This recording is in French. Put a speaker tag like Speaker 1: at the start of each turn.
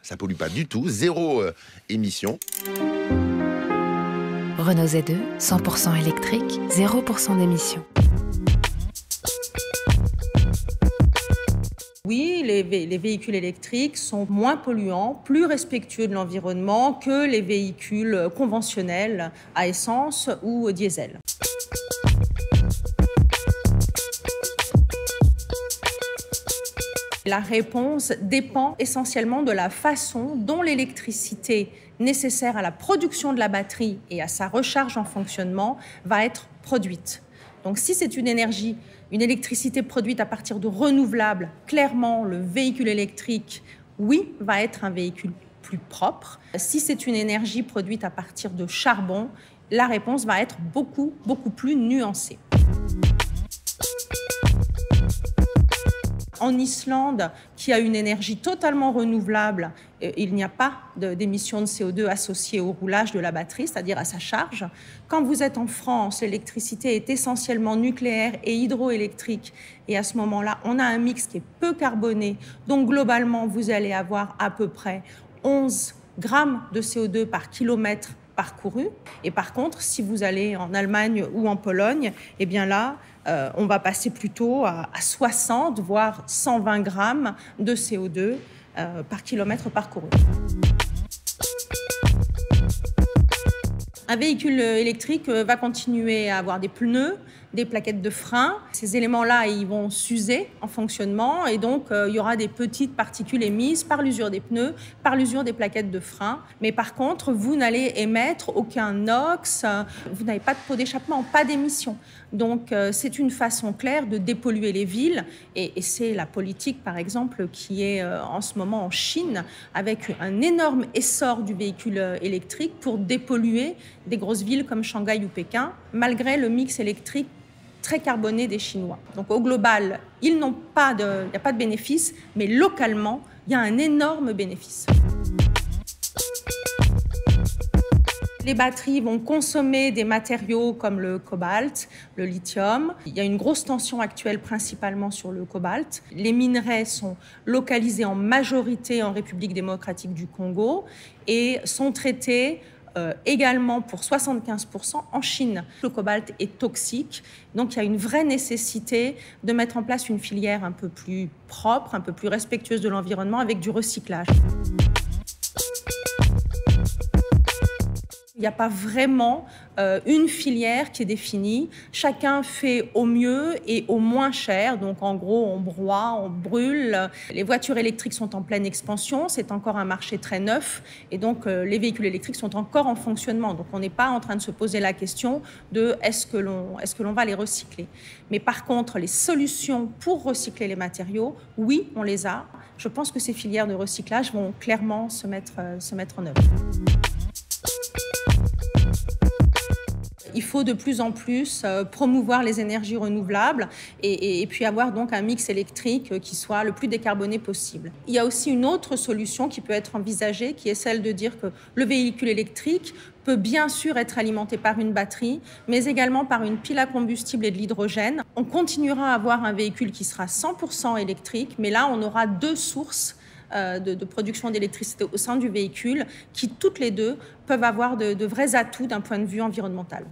Speaker 1: Ça pollue pas du tout, zéro émission.
Speaker 2: Renault Z2, 100% électrique, 0% d'émissions.
Speaker 3: Oui, les véhicules électriques sont moins polluants, plus respectueux de l'environnement que les véhicules conventionnels à essence ou au diesel. La réponse dépend essentiellement de la façon dont l'électricité nécessaire à la production de la batterie et à sa recharge en fonctionnement va être produite. Donc si c'est une électricité produite à partir de renouvelables, clairement le véhicule électrique, oui, va être un véhicule plus propre. Si c'est une énergie produite à partir de charbon, la réponse va être beaucoup plus nuancée. En Islande, qui a une énergie totalement renouvelable, il n'y a pas d'émissions de CO2 associées au roulage de la batterie, c'est-à-dire à sa charge. Quand vous êtes en France, l'électricité est essentiellement nucléaire et hydroélectrique. Et à ce moment-là, on a un mix qui est peu carboné. Donc globalement, vous allez avoir à peu près 11 grammes de CO2 par kilomètre parcouru. Et par contre, si vous allez en Allemagne ou en Pologne, eh bien là, on va passer plutôt à 60, voire 120 grammes de CO2 par kilomètre parcouru. Un véhicule électrique va continuer à avoir des pneus, des plaquettes de frein. Ces éléments-là, ils vont s'user en fonctionnement et donc il y aura des petites particules émises par l'usure des pneus, par l'usure des plaquettes de frein. Mais par contre, vous n'allez émettre aucun NOx, vous n'avez pas de pot d'échappement, pas d'émissions. Donc c'est une façon claire de dépolluer les villes et c'est la politique, par exemple, qui est en ce moment en Chine avec un énorme essor du véhicule électrique pour dépolluer des grosses villes comme Shanghai ou Pékin, malgré le mix électrique très carboné des Chinois. Donc au global, il n'y a pas de bénéfice, mais localement, il y a un énorme bénéfice. Les batteries vont consommer des matériaux comme le cobalt, le lithium. Il y a une grosse tension actuelle principalement sur le cobalt. Les minerais sont localisés en majorité en République démocratique du Congo et sont traités également pour 75% en Chine. Le cobalt est toxique, donc il y a une vraie nécessité de mettre en place une filière un peu plus propre, un peu plus respectueuse de l'environnement avec du recyclage. Il n'y a pas vraiment une filière qui est définie. Chacun fait au mieux et au moins cher. Donc en gros, on broie, on brûle. Les voitures électriques sont en pleine expansion. C'est encore un marché très neuf. Et donc les véhicules électriques sont encore en fonctionnement. Donc on n'est pas en train de se poser la question de est-ce que l'on va les recycler. Mais par contre, les solutions pour recycler les matériaux, oui, on les a. Je pense que ces filières de recyclage vont clairement se mettre en œuvre. Il faut de plus en plus promouvoir les énergies renouvelables et puis avoir donc un mix électrique qui soit le plus décarboné possible. Il y a aussi une autre solution qui peut être envisagée, qui est celle de dire que le véhicule électrique peut bien sûr être alimenté par une batterie, mais également par une pile à combustible et de l'hydrogène. On continuera à avoir un véhicule qui sera 100% électrique, mais là on aura deux sources de production d'électricité au sein du véhicule qui, toutes les deux, peuvent avoir de vrais atouts d'un point de vue environnemental.